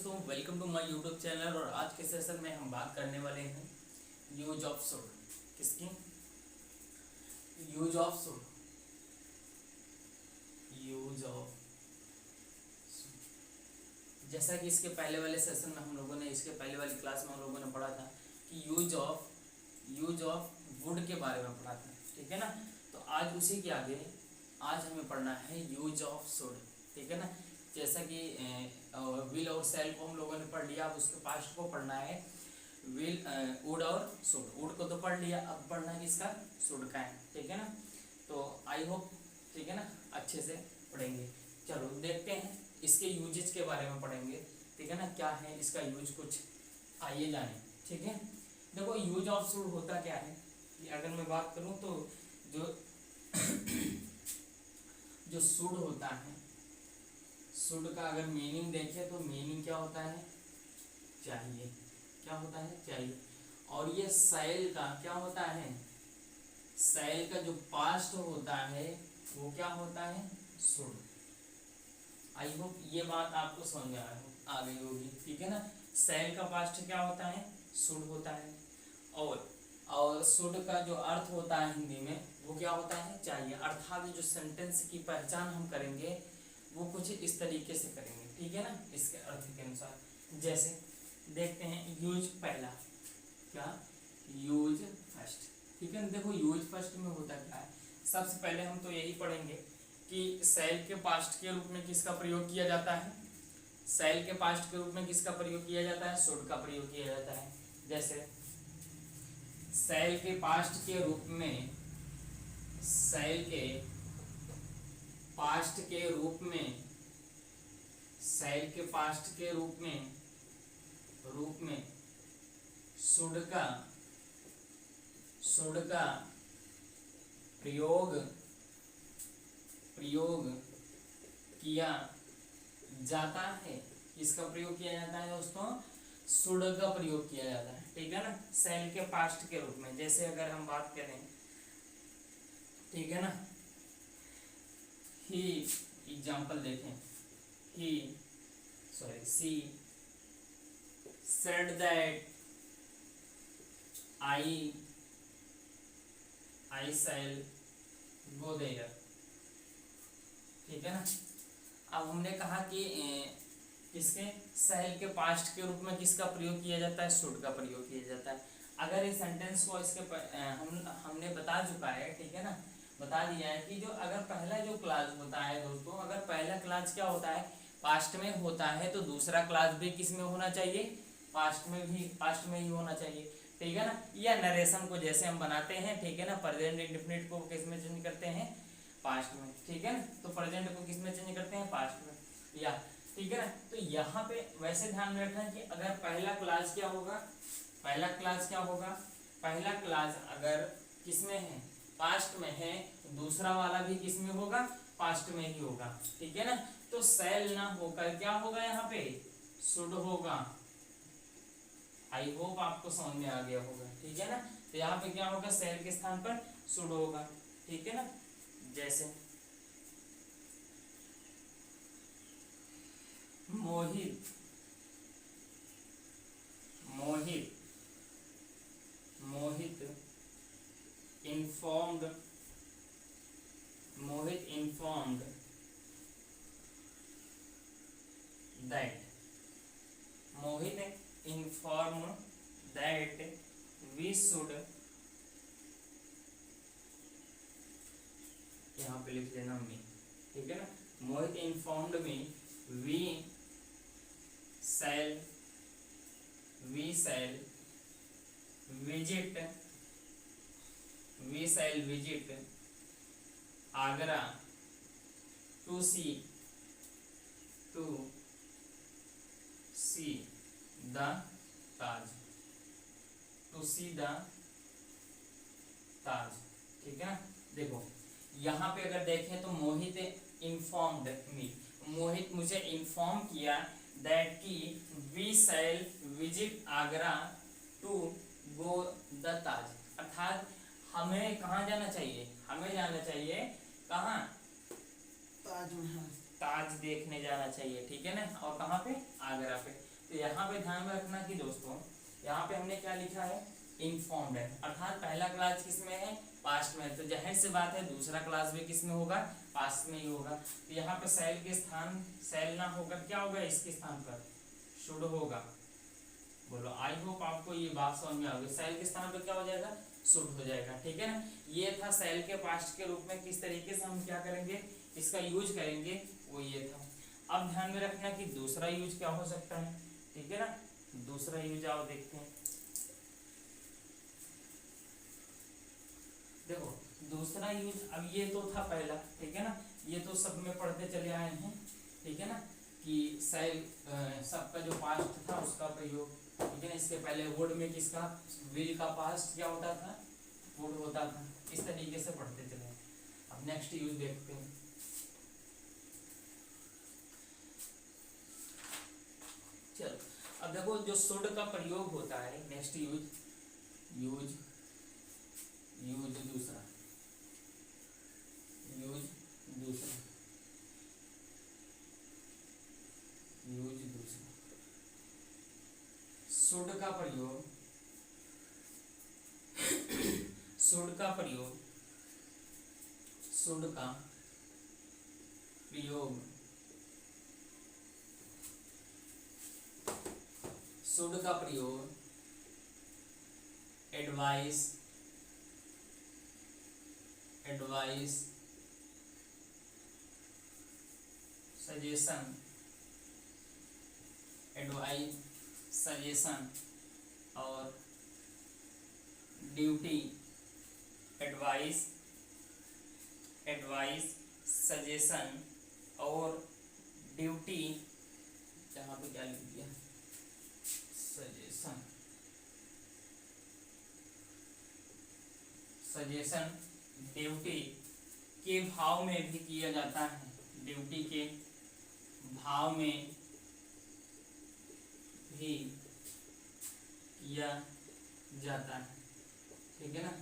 दोस्तों, welcome to my YouTube channel. और आज के सेशन में हम बात करने वाले हैं यूज ऑफ शुड। किसकी? Use of should. Use of, जैसा कि इसके पहले वाले सेशन में हम लोगों ने, इसके पहले वाली क्लास में हम लोगों ने पढ़ा था कि यूज ऑफ वुड के बारे में पढ़ा था। ठीक है ना। तो आज उसी के आगे आज हमें पढ़ना है यूज ऑफ शुड। ठीक है ना। जैसा कि विल और सेल को हम लोगों ने पढ़ लिया, अब उसके पास्ट को पढ़ना है। विल, वुड और शुड। वुड को तो पढ़ लिया, अब पढ़ना है किसका? शुड का है। ठीक है ना। तो आई होप, ठीक है ना, अच्छे से पढ़ेंगे। चलो देखते हैं, इसके यूजेज के बारे में पढ़ेंगे। ठीक है ना, क्या है इसका यूज, कुछ आइए जाने। ठीक है। देखो, यूज ऑफ शुड होता क्या है कि अगर मैं बात करूं तो जो जो शुड होता है, शुड का अगर मीनिंग देखें तो मीनिंग क्या होता है? चाहिए। क्या होता है? चाहिए। और ये सैल का क्या होता है? सैल का जो पास्ट होता है वो क्या होता है? शुड। आई होप ये बात आपको समझ में आ गई होगी। ठीक है ना। सैल का पास्ट क्या होता है? शुड होता है। और शुड का जो अर्थ होता है हिंदी में वो क्या होता है? चाहिए। अर्थात जो सेंटेंस की पहचान हम करेंगे वो कुछ इस तरीके से करेंगे। ठीक है ना, इसके अर्थ के अनुसार। जैसे देखते हैं, यूज पहला, क्या? Use first. ठीक है ना। देखो, यूज फर्स्ट में होता क्या है, सबसे पहले हम तो यही पढ़ेंगे कि सेल के पास्ट के रूप में किसका प्रयोग किया जाता है? सेल के पास्ट के रूप में किसका प्रयोग किया जाता है? शुड का प्रयोग किया जाता है। जैसे सेल के पास्ट के रूप में, सेल के पास्ट के रूप में, सेल के पास्ट के रूप में शुड का प्रयोग किया जाता है। किसका प्रयोग किया जाता है दोस्तों? शुड का प्रयोग किया जाता है। ठीक है ना, सेल के पास्ट के रूप में। जैसे अगर हम बात करें, ठीक है ना, ही, एग्जाम्पल देखें, ही सी said that I shall go there। ठीक है ना। अब हमने कहा कि किसके? सेल के पास्ट के रूप में किसका प्रयोग किया जाता है? शुड का प्रयोग किया जाता है। अगर इस सेंटेंस को इसके हमने बता चुका है। ठीक है ना, बता दिया है कि जो अगर पहला जो क्लास होता है दोस्तों, अगर पहला क्लास क्या होता है? पास्ट में होता है, तो दूसरा क्लास भी किस में होना चाहिए? पास्ट में ही होना चाहिए। ठीक है ना। या नरेशन को जैसे हम बनाते हैं, ठीक है ना, प्रेजेंट इंडेफिनिट को किस में चेंज करते हैं? पास्ट में। ठीक है ना। तो प्रेजेंट को किस में चेंज करते हैं? पास्ट में। या ठीक है ना। तो यहाँ पे वैसे ध्यान में रखना कि अगर पहला क्लास क्या होगा? पहला क्लास क्या होगा? पहला क्लास अगर किस में है? पास्ट में है, दूसरा वाला भी किस में होगा? पास्ट में ही होगा। ठीक है ना। तो सेल ना होकर क्या होगा? यहाँ पे शुड होगा। आई होप आपको समझ में आ गया होगा। ठीक है ना। तो यहाँ पे क्या होगा? सेल के स्थान पर शुड होगा। ठीक है ना। जैसे Mohit informed that we should, यहाँ पे लिख लेना मी। ठीक है ना। Mohit informed me we shall visit Agra to see the Taj. ठीक है ना। देखो, यहाँ पे अगर देखें तो मोहित इन्फॉर्म्ड मी, मोहित मुझे इन्फॉर्म किया दैट की we shall visit Agra to go the Taj. अर्थात हमें कहाँ जाना चाहिए? हमें जाना चाहिए कहाँ? ताजमहल, ताज देखने जाना चाहिए। ठीक है ना। और कहाँ पे? आगरा पे। तो यहाँ पे ध्यान में रखना कि दोस्तों यहाँ पे हमने क्या लिखा है, इन्फॉर्म्ड है, अर्थात पहला क्लास किसमें है, पास्ट में है, तो जाहिर सी बात है दूसरा क्लास भी किसमें होगा, पास्ट में ही होगा। तो यहाँ पे सेल के स्थान सेल ना होकर क्या होगा, इसके स्थान पर शुड होगा। बोलो आई होप आपको ये बात समझ में आ गई, सेल के स्थान पर क्या हो जाएगा, शुड हो जाएगा। ठीक है ना, ये था सेल के पास्ट के रूप में किस तरीके से हम क्या करेंगे, इसका यूज करेंगे, वो ये था। अब ध्यान में रखना कि दूसरा यूज क्या हो सकता है। ठीक है ना, दूसरा यूज आओ देखते हैं। देखो दूसरा यूज, अब ये तो था पहला, ठीक है ना, ये तो सब में पढ़ते चले आए हैं। ठीक है ना, कि सेल सबका जो पास्ट था उसका प्रयोग। ठीक है ना, इसके पहले वुड में किसका, विल का पास्ट क्या होता था, वुड होता था। इस तरीके से पढ़ते चले। अब नेक्स्ट यूज देखते हैं। चलो अब देखो जो शुड का प्रयोग होता है, नेक्स्ट यूज, यूज यूज दूसरा, यूज दूसरा, यूज दूसरा, शुड का प्रयोग, शुड का प्रयोग, शुड का प्रयोग, शुड का प्रयोग advice, advice, suggestion, advice, suggestion और ड्यूटी, एडवाइस, एडवाइस, सजेशन और ड्यूटी, यहाँ पे क्या लिख दिया, सजेशन, सजेशन, ड्यूटी के भाव में भी किया जाता है, ड्यूटी के भाव में भी किया जाता है। ठीक है ना,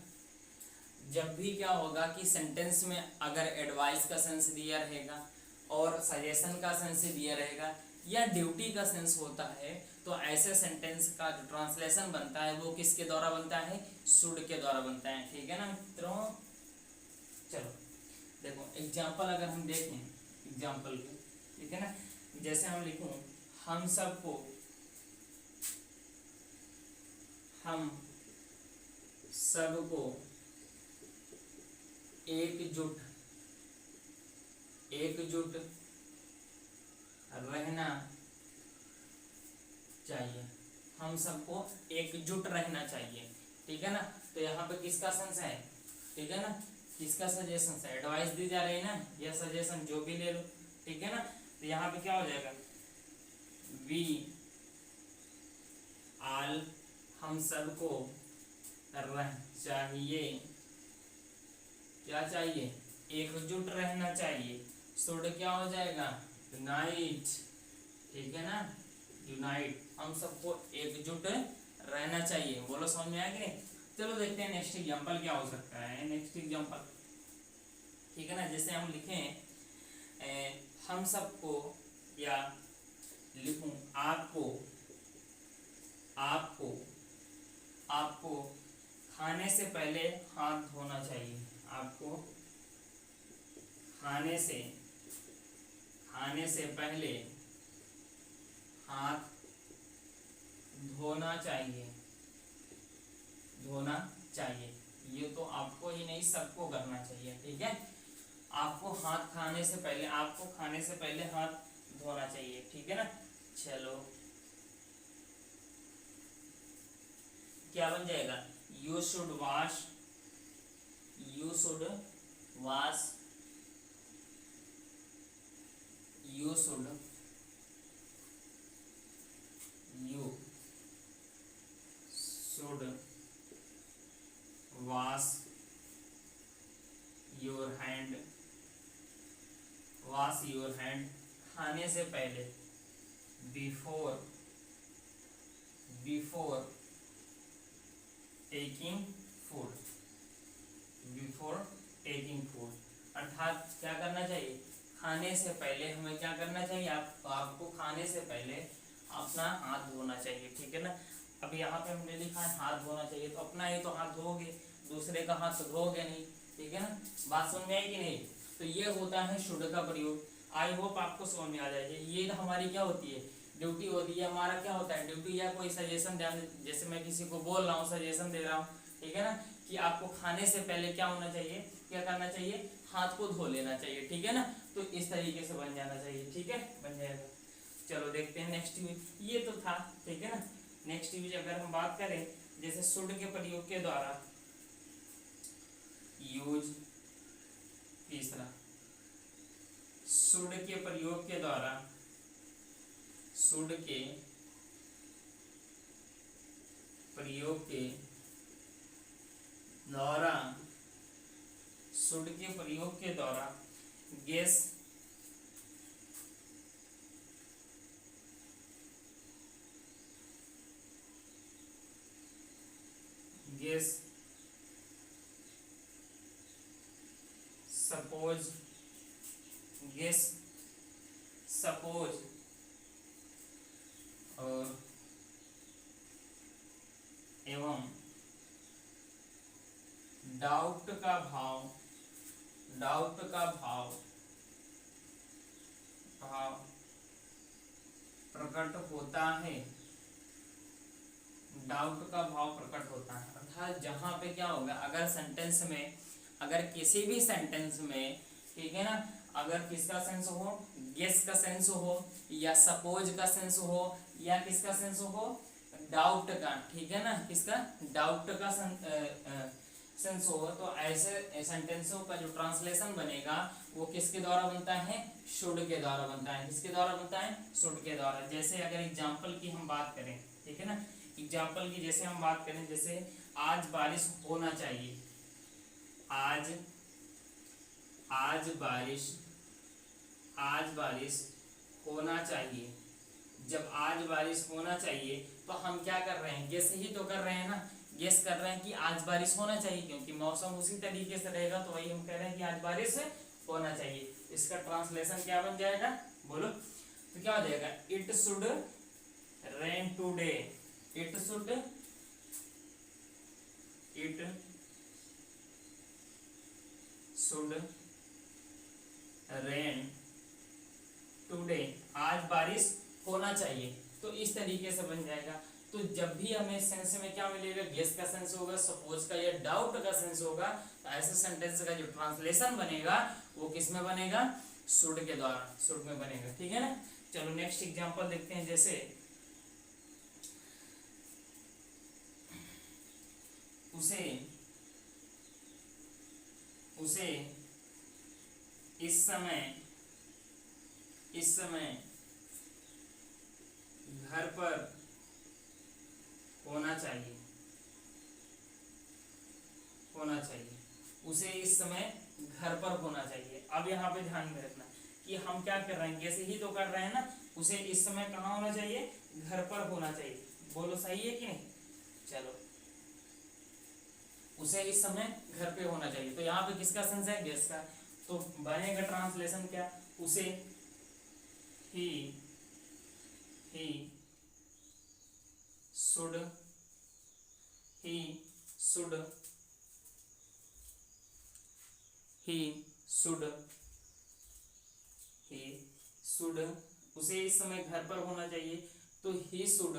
जब भी क्या होगा कि सेंटेंस में अगर एडवाइस का सेंस दिया रहेगा और सजेशन का सेंस दिया रहेगा या ड्यूटी का सेंस होता है, तो ऐसे सेंटेंस का जो ट्रांसलेशन बनता है वो किसके द्वारा बनता है, शुड के द्वारा बनता है। ठीक है ना मित्रों, चलो देखो एग्जाम्पल अगर हम देखें, एग्जाम्पल को, ठीक है ना, जैसे हम लिखूं, हम सबको, हम सबको एकजुट, एकजुट रहना चाहिए, हम सबको एकजुट रहना चाहिए। ठीक है ना, तो यहाँ पे किसका सेंस है, ठीक है ना, किसका सजेशन है, एडवाइस दी जा रही है ना, या सजेशन जो भी ले लो। ठीक है ना, तो यहाँ पे क्या हो जाएगा, वी आल, हम सबको रह चाहिए, क्या चाहिए, एकजुट रहना चाहिए। शुड क्या हो जाएगा, यूनाइट। ठीक है ना, यूनाइट, हम सबको एकजुट रहना चाहिए। बोलो समझ में आया कि नहीं। चलो देखते हैं नेक्स्ट एग्जांपल क्या हो सकता है, नेक्स्ट एग्जांपल। ठीक है ना, जैसे हम लिखें हम सबको, या लिखूं आपको, आपको, आपको खाने से पहले हाथ धोना चाहिए, आपको खाने से पहले हाथ धोना चाहिए, धोना चाहिए। ये तो आपको ही नहीं सबको करना चाहिए। ठीक है, आपको हाथ खाने से पहले, आपको खाने से पहले हाथ धोना चाहिए। ठीक है ना, चलो क्या बन जाएगा, you should wash, you should wash, you should, you should wash your hand, wash your hand खाने से पहले, before, before taking food, before taking food, अर्थात क्या करना चाहिए, खाने से पहले हमें क्या करना चाहिए, आपको खाने से पहले अपना हाथ धोना चाहिए, ठीक है ना। अब यहाँ पे हमने लिखा है हाथ धोना चाहिए, तो अपना ही तो हाथ धोगे, दूसरे का हाथ तो धोगे नहीं, ठीक है ना। बात समझ में आई कि नहीं। तो ये होता है शुड का प्रयोग। आई होप आपको समझ में आ जाएगी। ये हमारी क्या होती है, ड्यूटी होती है। हमारा क्या होता है ड्यूटी, या कोई सजेशन ध्यान, जैसे मैं किसी को बोल रहा हूँ, सजेशन दे रहा हूँ, ठीक है ना, कि आपको खाने से पहले क्या होना चाहिए, क्या करना चाहिए, हाथ को धो लेना चाहिए, ठीक है ना। तो इस तरीके से बन जाना चाहिए, ठीक है, बन जाएगा। चलो देखते हैं नेक्स्ट यूज, ये तो था, ठीक है ना। नेक्स्ट यूज अगर हम बात करें, जैसे शुड के प्रयोग के द्वारा, यूज तीसरा, शुड के प्रयोग के द्वारा, शुड के प्रयोग के द्वारा, शुड के प्रयोग के द्वारा gas gas suppose gas suppose और एवं डाउट का भाव, डाउट का भाव भाव प्रकट होता है, डाउट का भाव प्रकट होता है। अर्थात जहां पे क्या होगा, अगर सेंटेंस में, अगर किसी भी सेंटेंस में, ठीक है ना, अगर किसका सेंस हो, गेस का सेंस हो, या सपोज का सेंस हो, या किसका सेंस हो, डाउट का, ठीक है ना, किसका, डाउट का सेंस हो, तो ऐसे सेंटेंसों का जो ट्रांसलेशन बनेगा वो किसके द्वारा बनता है, शुड के द्वारा बनता है। किसके द्वारा बनता है, शुड के द्वारा। जैसे अगर एग्जाम्पल की हम बात करें, ठीक है ना, एग्जाम्पल की जैसे हम बात करें, जैसे आज बारिश होना चाहिए, आज आज बारिश होना चाहिए। जब आज बारिश होना चाहिए तो हम क्या कर रहे हैं, गेस ही तो कर रहे हैं ना, गेस कर रहे हैं कि आज बारिश होना चाहिए, क्योंकि मौसम उसी तरीके से रहेगा, तो वही हम कह रहे हैं कि आज बारिश होना चाहिए। इसका ट्रांसलेशन क्या बन जाएगा, बोलो, तो क्या हो जाएगा, it should rain today, it should rain today, आज बारिश होना चाहिए। तो इस तरीके से बन जाएगा। तो जब भी हमें सेंस में क्या मिलेगा, गेस का सेंस होगा, सपोज का या डाउट का सेंस होगा, तो ऐसे सेंटेंस का जो ट्रांसलेशन बनेगा वो किस में बनेगा, शुड के द्वारा, शुड में बनेगा, ठीक है ना। चलो नेक्स्ट एग्जांपल देखते हैं। जैसे उसे इस समय घर पर होना चाहिए, उसे इस समय घर पर होना चाहिए। अब यहाँ पे ध्यान में रखना कि हम क्या कर रहे हैं, जैसे ही तो कर रहे हैं ना, उसे इस समय कहाँ होना चाहिए, घर पर होना चाहिए। बोलो सही है कि नहीं। चलो, उसे इस समय घर पे होना चाहिए, तो यहाँ पे किसका सेंस है, गेस का। तो बनेगा ट्रांसलेशन क्या, उसे ही शुड उसे इस समय घर पर होना चाहिए, तो ही शुड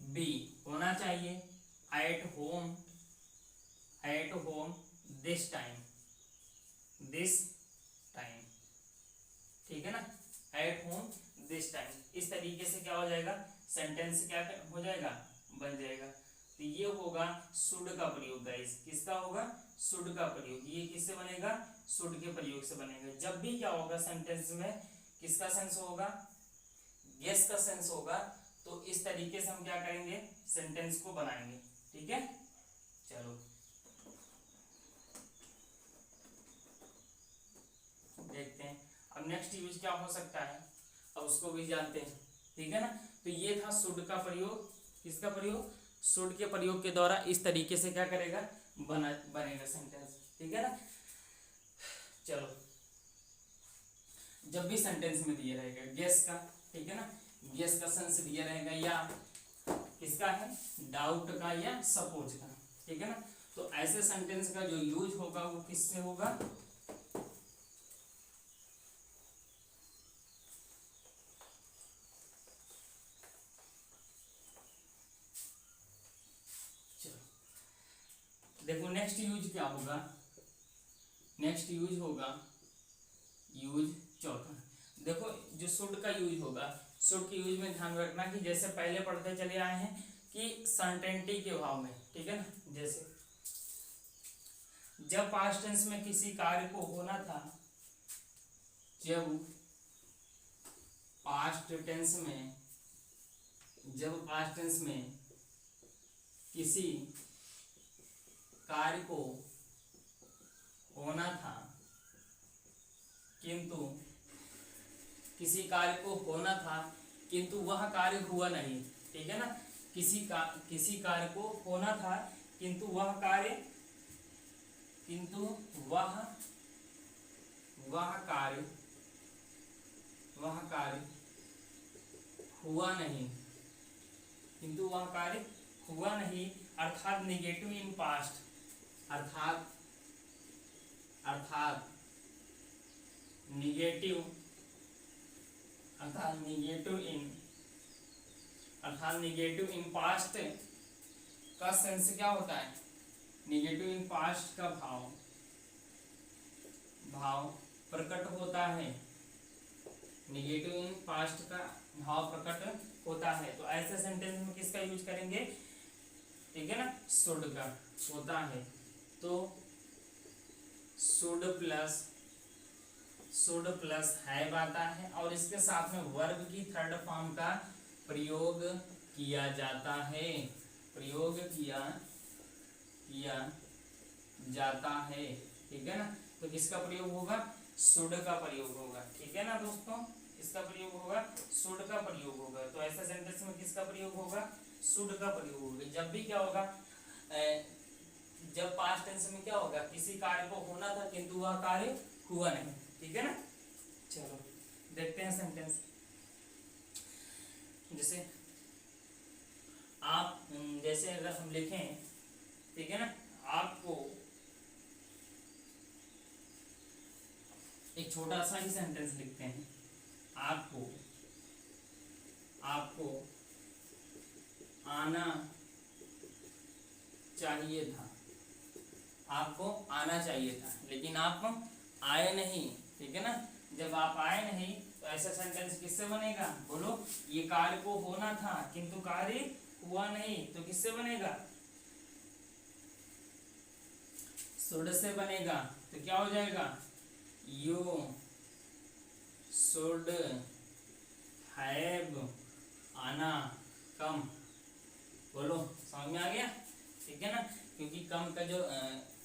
बी होना चाहिए एट होम दिस टाइम, ठीक है ना, एट होम दिस टाइम। इस तरीके से क्या हो जाएगा, सेंटेंस क्या हो जाएगा, बन जाएगा। तो ये होगा शुड का प्रयोग गाइस, किसका होगा, शुड का प्रयोग। ये किससे बनेगा, शुड के प्रयोग से बनेगा। जब भी क्या होगा सेंटेंस में किसका सेंस होगा, गेस का सेंस होगा, तो इस तरीके से हम क्या करेंगे, सेंटेंस को बनाएंगे, ठीक है। चलो देखते हैं अब नेक्स्ट यूज क्या हो सकता है, अब उसको भी जानते हैं, ठीक है ना। तो ये था शुड का प्रयोग, किसका प्रयोग, शुड के प्रयोग के द्वारा इस तरीके से क्या करेगा, बनेगा सेंटेंस, ठीक है ना। चलो जब भी सेंटेंस में दिया रहेगा गेस का, ठीक है ना, गेस का सेंस दिया रहेगा या किसका है, डाउट का या सपोज का, ठीक है ना। तो ऐसे सेंटेंस का जो यूज होगा वो किससे होगा, देखो नेक्स्ट यूज क्या होगा, नेक्स्ट यूज होगा यूज चौथा। देखो जो शुड का यूज होगा, शुड के यूज में ध्यान रखना कि जैसे पहले पढ़ते चले आए हैं कि सर्टेनिटी के भाव में, ठीक है ना, जैसे जब पास्ट टेंस में किसी कार्य को होना था, जब पास्ट टेंस में, जब पास्ट टेंस में किसी कार्य को होना था किंतु किसी कार्य को होना था किंतु वह कार्य हुआ नहीं, ठीक है ना, किसी कार्य को होना था किंतु वह कार्य, किंतु वह कार्य हुआ नहीं, किंतु वह कार्य हुआ नहीं, अर्थात निगेटिव इन पास्ट, अर्थात निगेटिव इन पास्ट का सेंस क्या होता है, निगेटिव इन पास्ट का भाव प्रकट होता है, निगेटिव इन पास्ट का भाव प्रकट होता है। तो ऐसे सेंटेंस में किसका यूज करेंगे, ठीक है ना, शुड का होता है। तो शुड प्लस हैव आता है और इसके साथ में वर्ब की थर्ड फॉर्म का प्रयोग किया जाता है, प्रयोग किया जाता है, ठीक है ना। तो किसका प्रयोग होगा, शुड का प्रयोग होगा, ठीक है ना दोस्तों, इसका प्रयोग होगा, शुड का प्रयोग होगा। तो ऐसे सेंटेंस में किसका प्रयोग होगा, शुड का प्रयोग होगा। जब भी क्या होगा, जब पास्ट टेंस में क्या होगा, किसी कार्य को होना था किंतु वह कार्य हुआ नहीं, ठीक है ना। चलो देखते हैं सेंटेंस, जैसे आप, जैसे अगर हम लिखें, ठीक है ना, आपको एक छोटा सा ही सेंटेंस लिखते हैं, आपको आना चाहिए था, आपको आना चाहिए था लेकिन आप आए नहीं, ठीक है ना। जब आप आए नहीं तो ऐसा सेंटेंस किससे बनेगा, बोलो, ये कार्य को होना था किंतु कार्य हुआ नहीं, तो किससे बनेगा, शुड से बनेगा। तो क्या हो जाएगा, यू शुड हैव आना कम, बोलो समझ में आ गया, ठीक है ना। क्योंकि कम का जो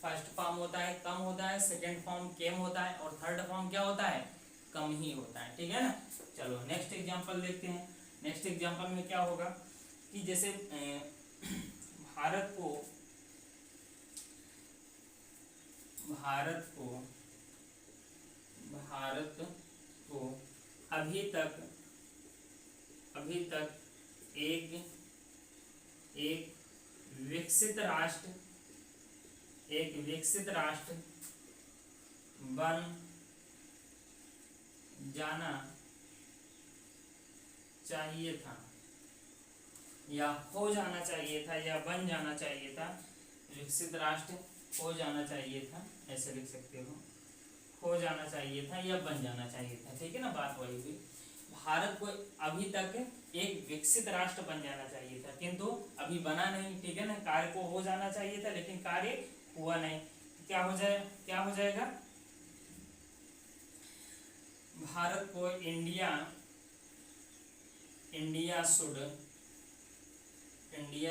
फर्स्ट फॉर्म होता है कम होता है, सेकंड फॉर्म केम होता है और थर्ड फॉर्म क्या होता है, कम ही होता है, ठीक है ना। चलो नेक्स्ट एग्जांपल देखते हैं। नेक्स्ट एग्जांपल में क्या होगा कि जैसे भारत को अभी तक एक विकसित राष्ट्र बन जाना चाहिए था या हो जाना चाहिए था या बन जाना चाहिए था, विकसित राष्ट्र हो जाना चाहिए था, ऐसे लिख सकते हो जाना चाहिए था या बन जाना चाहिए था, ठीक है ना, बात वही हुई। भारत को अभी तक एक विकसित राष्ट्र बन जाना चाहिए था किंतु अभी बना नहीं, ठीक है ना। कार्य को हो जाना चाहिए था लेकिन कार्य हुआ नहीं, क्या हो जाएगा, भारत को इंडिया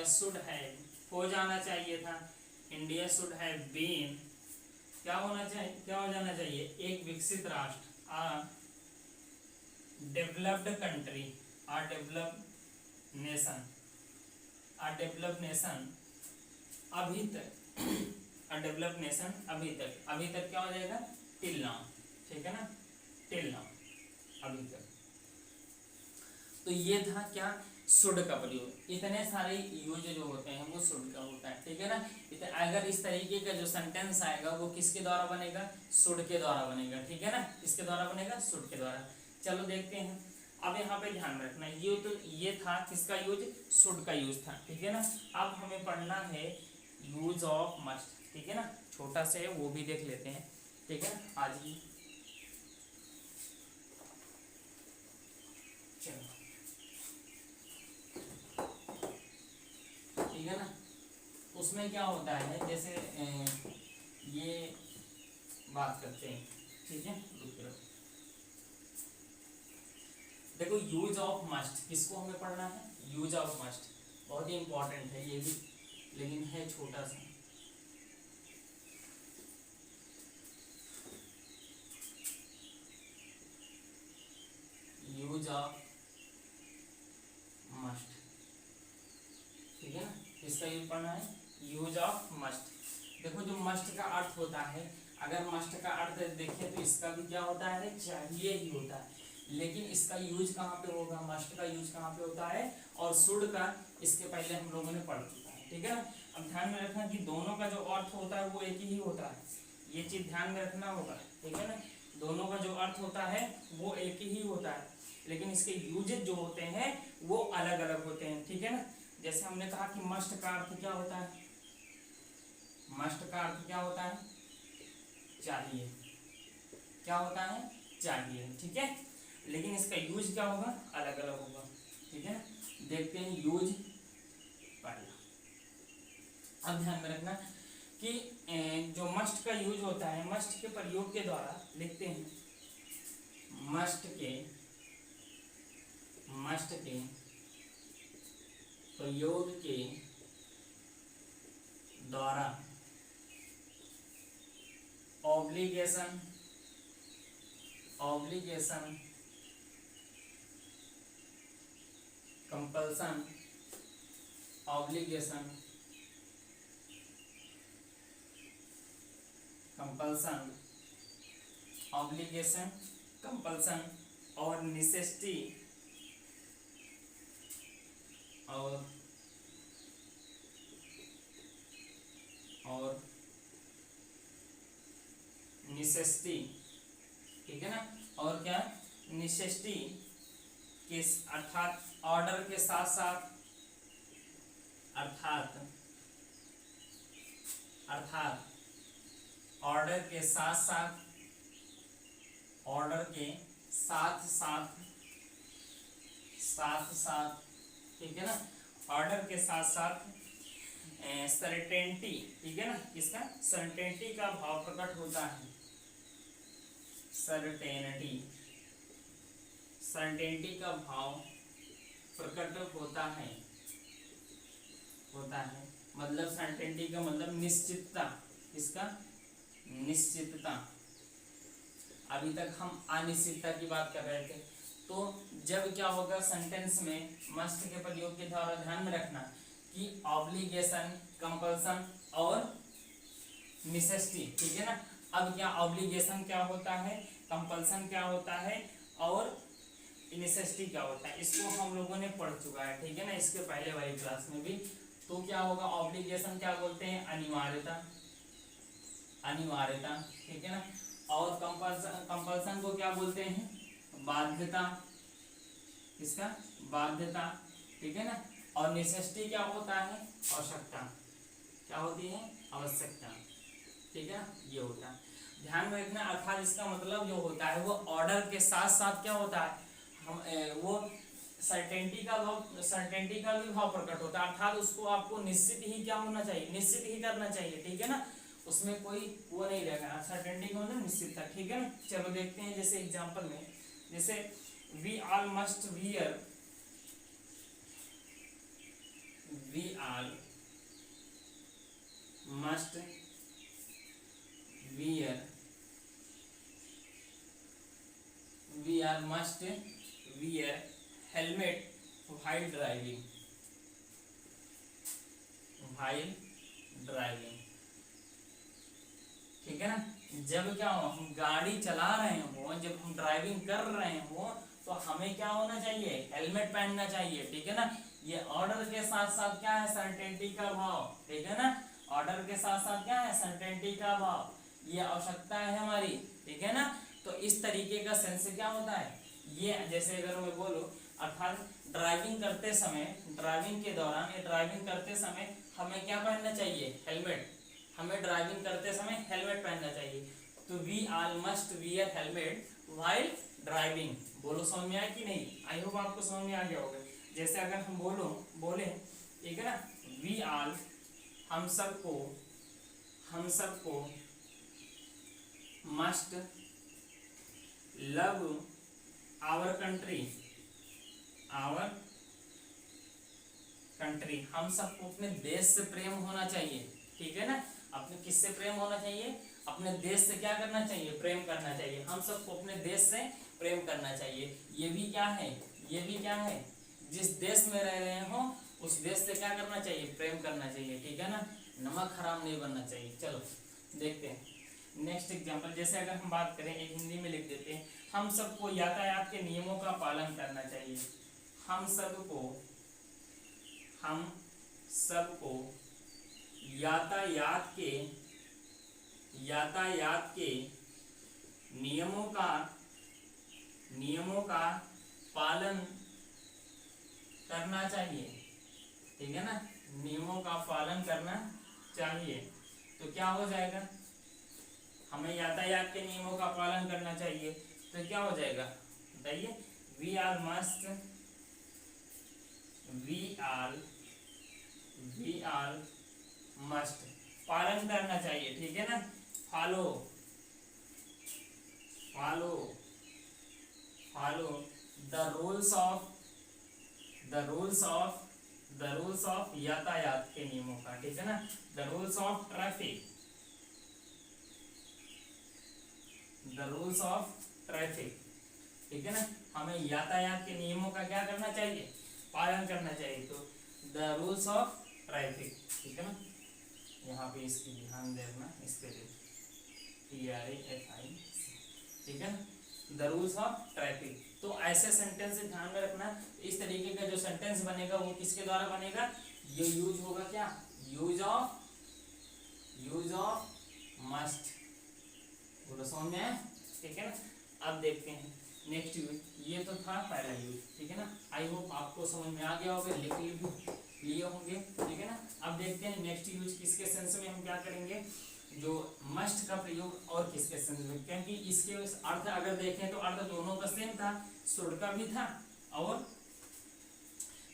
शुड हैव हो जाना चाहिए था, इंडिया शुड हैव बीन क्या हो जाना चाहिए, एक विकसित राष्ट्र, डेवलप्ड कंट्री, डेवलप्ड नेशन अभी तक क्या हो जाएगा, टिल नाउ, ठीक है ना, टिल नाउ। अभी तक। तो ये था क्या, शुड का प्रयोग। इतने सारे यूज जो होते हैं वो शुड का होता है, ठीक है ना। अगर इस तरीके का जो सेंटेंस आएगा वो किसके द्वारा बनेगा, शुड के द्वारा बनेगा, ठीक है ना। किसके द्वारा बनेगा, शुड के द्वारा। चलो देखते हैं। अब यहाँ पे ध्यान रखना, ये तो ये था किसका यूज, शुड का यूज था, ठीक है ना। अब हमें पढ़ना है यूज ऑफ मस्ट, ठीक है ना। छोटा से है वो भी देख लेते हैं, ठीक है ना। आज ही चलो, ठीक है ना। उसमें क्या होता है, जैसे ये बात करते हैं, ठीक है। देखो यूज ऑफ मस्ट किसको हमें पढ़ना है, यूज ऑफ मस्ट बहुत ही इंपॉर्टेंट है ये भी, लेकिन है छोटा सा। यूज ऑफ मस्ट, ठीक है ना। किसका यूज पढ़ना है, यूज ऑफ मस्ट। देखो जो मस्ट का अर्थ होता है, अगर मस्ट का अर्थ देखें तो इसका भी क्या होता है, चाहिए ही होता है। लेकिन इसका यूज कहाँ पे होगा, मस्ट का यूज कहाँ पे होता है, और शुड का इसके पहले हम लोगों ने पढ़ चुका है, ठीक है ना। अब ध्यान में रखना कि दोनों का जो अर्थ होता है वो एक ही होता है, ये चीज ध्यान में रखना होगा, ठीक है ना। दोनों का जो अर्थ होता है वो एक ही होता है, लेकिन इसके यूजेज जो होते हैं वो अलग अलग होते हैं, ठीक है ना। जैसे हमने कहा कि मस्ट का अर्थ क्या होता है, मस्ट का अर्थ क्या होता है, चाहिए, क्या होता है, चाहिए, ठीक है। लेकिन इसका यूज क्या होगा, अलग अलग होगा, ठीक है। देखते हैं यूज पहला। अब ध्यान में रखना कि जो मस्ट का यूज होता है, मस्ट के प्रयोग के द्वारा लिखते हैं, मस्ट के प्रयोग के द्वारा obligation compulsion, obligation compulsion, obligation compulsion और नेसेसिटी और नेसेसिटी, ठीक है ना। और क्या, नेसेसिटी के अर्थात ऑर्डर के साथ साथ, अर्थात ऑर्डर के साथ साथ, ऑर्डर के साथ साथ, ठीक है ना। ऑर्डर के साथ साथ सर्टेनिटी, ठीक है ना। किसका, सर्टेनिटी का भाव प्रकट होता है, सर्टेनिटी का भाव प्रकट होता है, मतलब सर्टेनिटी का मतलब निश्चितता, किसका, निश्चितता। अभी तक हम अनिश्चितता की बात कर रहे थे। तो जब क्या होगा सेंटेंस में मस्ट के प्रयोग के द्वारा, ध्यान में रखना कि ऑब्लिगेशन, कंपल्सन और नेसेसिटी, ठीक है ना। अब क्या ऑब्लिगेशन क्या होता है, कंपल्सन क्या होता है और नेसेसिटी क्या होता है, इसको हम लोगों ने पढ़ चुका है, ठीक है ना, इसके पहले वाली क्लास में भी। तो क्या होगा, ऑब्लिगेशन क्या बोलते हैं, अनिवार्यता, ठीक है ना। और कंपल्सन को क्या बोलते हैं, बाध्यता, किसका, बाध्यता, ठीक है ना। और नेसेसिटी क्या होता है, आवश्यकता, क्या होती है, आवश्यकता, ठीक है। ये होता है, ध्यान में रखना। अर्थात इसका मतलब जो होता है वो ऑर्डर के साथ साथ क्या होता है, हम वो सर्टेनिटी का भी भाव प्रकट होता है, अर्थात उसको आपको निश्चित ही क्या होना चाहिए, निश्चित ही करना चाहिए, ठीक है ना। उसमें कोई वो नहीं रहेगा, सर्टेनिटी का मतलब निश्चितता, ठीक है ना। चलो देखते हैं, जैसे एग्जांपल में, जैसे we all must wear must wear helmet while driving, ठीक है ना। जब क्या हो, हम गाड़ी चला रहे हो, जब हम ड्राइविंग कर रहे हो, तो हमें क्या होना चाहिए, हेलमेट पहनना चाहिए, ठीक है ना। ये ऑर्डर के साथ साथ क्या है, सर्टेनिटी का भाव, ठीक है ना। ऑर्डर के साथ साथ क्या है, सर्टेनिटी का भाव, ये आवश्यकता है हमारी, ठीक है ना। तो इस तरीके का सेंस क्या होता है, ये जैसे अगर मैं बोलूं, अर्थात ड्राइविंग करते समय, ड्राइविंग के दौरान या ड्राइविंग करते समय हमें क्या पहनना चाहिए, हेलमेट। हमें ड्राइविंग करते समय हेलमेट पहनना चाहिए। तो we all must wear helmet while driving. बोलो समझ में आया कि नहीं, आई होप आपको समझ में आ गया होगा। जैसे अगर हम बोले, ठीक है ना, वी ऑल, हम सबको मस्ट लव आवर कंट्री, हम सबको अपने देश से प्रेम होना चाहिए, ठीक है ना। अपने किससे प्रेम होना चाहिए, अपने देश से क्या करना चाहिए, प्रेम करना चाहिए। हम सबको अपने देश से प्रेम करना चाहिए। ये भी क्या है, जिस देश में रह रहे हो उस देश से क्या करना चाहिए, प्रेम करना चाहिए, ठीक है ना। नमक हराम नहीं बनना चाहिए। चलो देखते हैं नेक्स्ट एग्जांपल। जैसे अगर हम बात करें, एक हिंदी में लिख देते हैं, हम सबको यातायात के नियमों का पालन करना चाहिए। हम सबको यातायात के नियमों का पालन करना चाहिए, ठीक है ना। नियमों का पालन करना चाहिए। तो क्या हो जाएगा, हमें यातायात के नियमों का पालन करना चाहिए, तो क्या हो जाएगा बताइए, वी आर मस्ट पालन करना चाहिए, ठीक है ना। फॉलो द रूल्स ऑफ यातायात के नियमों का, ठीक है ना। द रूल्स ऑफ ट्रैफिक, ठीक है ना। हमें यातायात के नियमों का क्या करना चाहिए, पालन करना चाहिए। तो द रूल्स ऑफ ट्रैफिक, ठीक है ना। यहाँ पे इसकी ध्यान देना, इसके लिए TRAFIC, ठीक है ना, द रूल्स ऑफ ट्रैफिक। तो ऐसे सेंटेंस ध्यान में रखना। इस तरीके का जो सेंटेंस बनेगा वो किसके द्वारा बनेगा, ये यूज होगा क्या, यूज ऑफ मस्ट। बोलो समझ में आया, ठीक है ना। अब देखते हैं नेक्स्ट यूज। ये तो था पहला यूज, ठीक है ना। आई होप आपको समझ में आ गया होगा, लिख लिए होंगे, ठीक है ना। अब देखते हैं नेक्स्ट यूज किसके सेंस में हम क्या करेंगे, जो मस्ट का प्रयोग और किसके सेंस में, क्योंकि इसके अर्थ अगर देखें तो अर्थ दोनों का सेम था, शुड का भी था और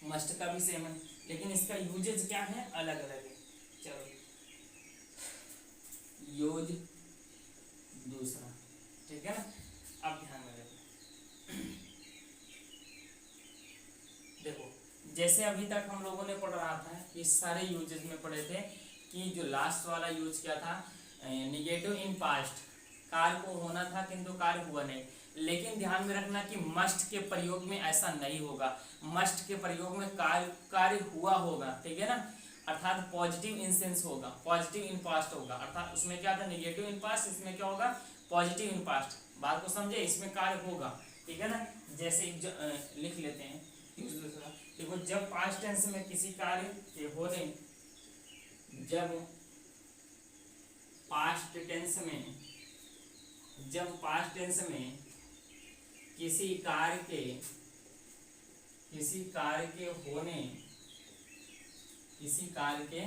मस्ट का भी सेम है, लेकिन इसका यूजेज क्या है, अलग अलग है। चलो यूज दूसरा, ठीक है ना। अब ध्यान में देखो, जैसे अभी तक हम लोगों ने पढ़ रहा था, इस सारे यूजेस में पढ़े थे कि जो लास्ट वाला यूज क्या था, निगेटिव इन पास्ट, कार्य को होना था किंतु कार्य हुआ नहीं। लेकिन ध्यान में रखना कि मस्ट के प्रयोग में ऐसा नहीं होगा, मस्ट के प्रयोग में कार्य हुआ होगा, ठीक है ना। अर्थात पॉजिटिव इन सेंस होगा, पॉजिटिव इन पास्ट होगा। अर्थात उसमें क्या था, निगेटिव इन पास्ट, इसमें क्या होगा, पॉजिटिव इन पास्ट। बात को समझे, इसमें कार्य होगा, ठीक है ना। जैसे लिख लेते हैं दूसरा। देखो, जब पास्ट टेंस में किसी कार्य के होने, जब पास्ट टेंस में किसी कार्य के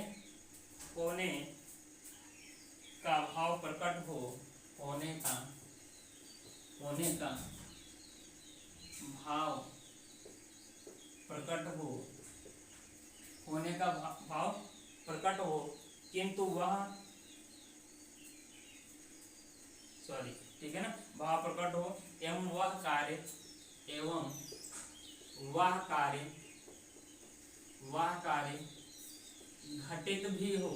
होने का भाव प्रकट हो, होने का भाव प्रकट हो, होने का भाव प्रकट हो, किंतु वह ठीक है ना, भाव प्रकट हो एवं वह कार्य घटित भी हो,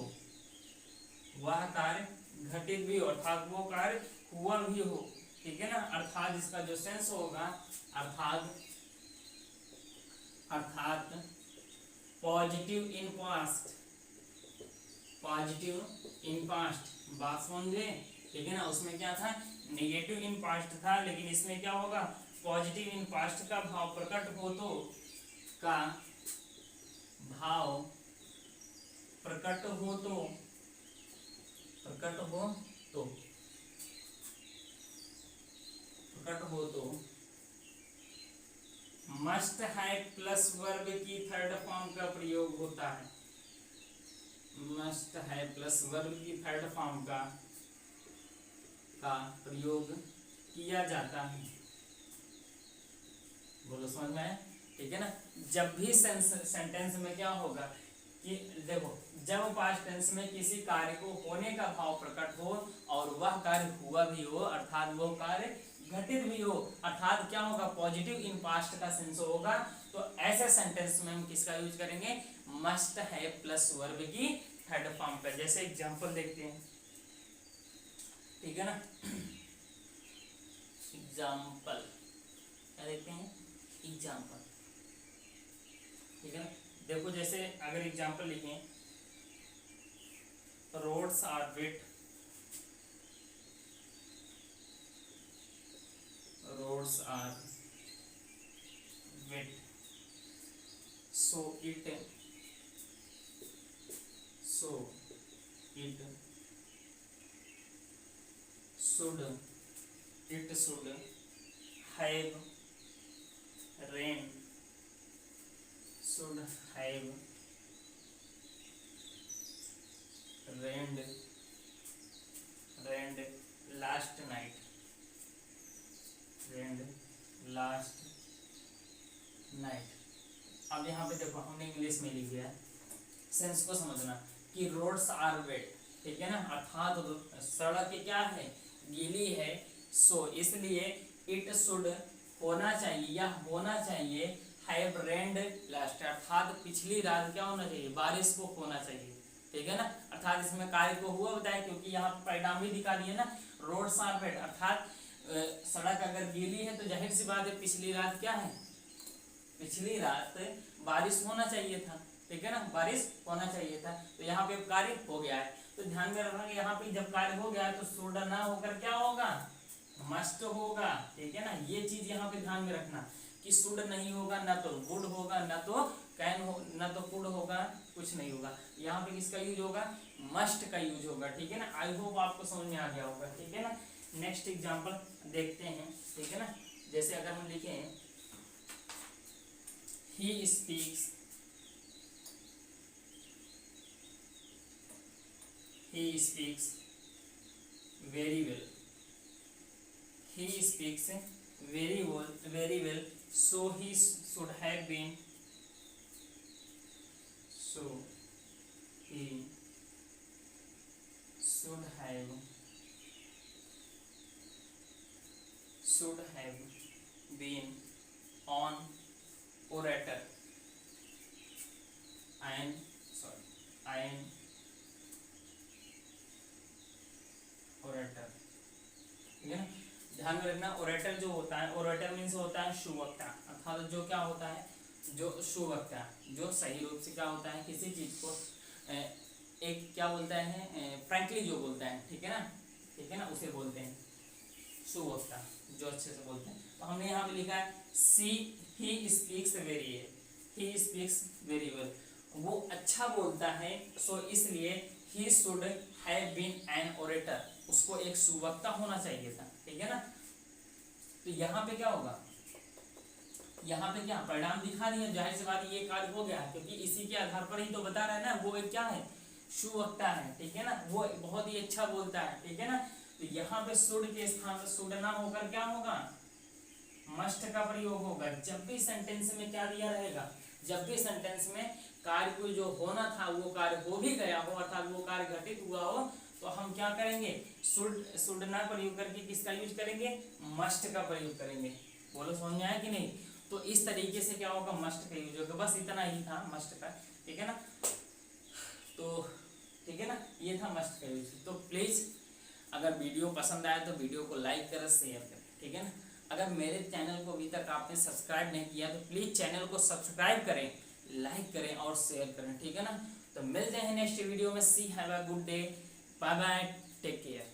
अर्थात वो कार्य हुआ भी हो, ठीक है ना। अर्थात इसका जो सेंस होगा, अर्थात पॉजिटिव इन पास्ट, बात समझे, ठीक है ना, उसमें क्या था, नेगेटिव इन पास्ट था, लेकिन इसमें क्या होगा, पॉजिटिव इन पास्ट का भाव प्रकट हो तो का भाव प्रकट हो तो प्रकट हो तो प्रकट हो तो मस्ट है प्लस वर्ब की थर्ड फॉर्म का प्रयोग होता है। मस्ट है प्लस वर्ब की थर्ड फॉर्म का प्रयोग किया जाता है। बोलो समझ में आया? ठीक है ना, जब भी सेंटेंस में क्या होगा कि देखो, जब पास्ट टेंस में किसी कार्य को होने का भाव प्रकट हो और वह कार्य हुआ भी हो, अर्थात वो कार्य घटित भी हो, अर्थात क्या होगा, पॉजिटिव इन पास्ट का सेंस होगा, तो ऐसे सेंटेंस में हम किसका यूज करेंगे, मस्ट है प्लस वर्ब की थर्ड फॉर्म का। जैसे एग्जांपल देखते हैं, ठीक है ना, एग्जांपल क्या देखते हैं, एग्जांपल, ठीक है ना। देखो जैसे अगर एग्जांपल लिखें, roads are wet, roads are wet, so it should have rain, should have rained last night, अब यहाँ पे देखो हमने इंग्लिश में लिख दिया है, सेंस को समझना कि रोड्स आर वेट, ठीक है ना, अर्थात सड़क क्या है, गीली है, सो इसलिए इट शुड होना चाहिए या होना चाहिए, हैव रेन्ड लास्ट, अर्थात पिछली रात क्या होना चाहिए, बारिश को होना चाहिए, ठीक है ना, अर्थात इसमें कार्य को हुआ बताया, क्योंकि यहाँ परिणाम भी दिखा दिए ना, रोड्स आर वेट, अर्थात सड़क अगर गीली है तो जाहिर सी बात है पिछली रात क्या है, पिछली रात बारिश होना चाहिए था, ठीक है ना, बारिश होना चाहिए था, तो यहाँ पे कार्य हो गया है, तो ध्यान में रखना कि यहाँ पे जब कार्य हो गया है तो शुड ना होकर क्या होगा, मस्ट होगा, ठीक है ना, ये चीज यहाँ पे ध्यान में रखना कि शुड नहीं होगा, ना तो वुड होगा, ना तो कैन हो, ना तो कुड होगा, कुछ नहीं होगा, यहाँ पे किसका यूज होगा, मस्ट का यूज होगा, ठीक है ना। आई होप आपको समझ में आ गया होगा, ठीक है ना। नेक्स्ट एग्जांपल देखते हैं, ठीक है ना, जैसे अगर हम लिखें he speaks very well, he speaks very well, so he should have been, so he should have been on orator and orator, ठीक है ना, ध्यान में रखना, ओरेटर जो होता है, ओरेटर मीन्स होता है सुवक्ता, अर्थात जो क्या होता है, जो सुवक्ता, जो सही रूप से क्या होता है, किसी चीज को एक क्या बोलता है, फ्रैंकली जो बोलता है, ठीक है ना, उसे बोलते हैं सुवक्ता, जो अच्छे से बोलते हैं। तो हमने यहाँ पे लिखा है he speaks very well, वो अच्छा बोलता है, सो इसलिए he should have been an orator, उसको एक सुवक्ता होना चाहिए था, ठीक है ना। तो यहाँ पे क्या होगा, यहाँ पे क्या परिणाम दिखा दिया, जाहिर सी बात ये कार्य हो गया, क्योंकि इसी के आधार पर ही तो बता रहा है ना, वो एक क्या है, सुवक्ता है, ठीक है ना, वो बहुत ही अच्छा बोलता है, ठीक है ना। तो यहाँ पे शुड के स्थान पर शुड ना होकर क्या होगा, मस्ट का प्रयोग होगा। जब भी सेंटेंस में क्या दिया रहेगा, जब भी सेंटेंस में कार्य को जो होना था वो कार्य हो भी गया हो, अर्थात वो कार्य घटित हुआ हो, तो हम क्या करेंगे, शुड ना प्रयोग करके किसका यूज करेंगे, मस्ट का प्रयोग करेंगे। बोलो समझ में आया कि नहीं। तो इस तरीके से क्या होगा, मस्ट का यूज होगा, बस इतना ही था मस्ट का, ठीक है ना। तो ठीक है ना, ये था मस्ट का यूज। तो प्लीज अगर वीडियो पसंद आए तो वीडियो को लाइक करें, शेयर करें, ठीक है ना। अगर मेरे चैनल को अभी तक आपने सब्सक्राइब नहीं किया तो प्लीज चैनल को सब्सक्राइब करें, लाइक करें और शेयर करें, ठीक है ना। तो मिलते हैं नेक्स्ट वीडियो में। See have a good day, bye bye, take care.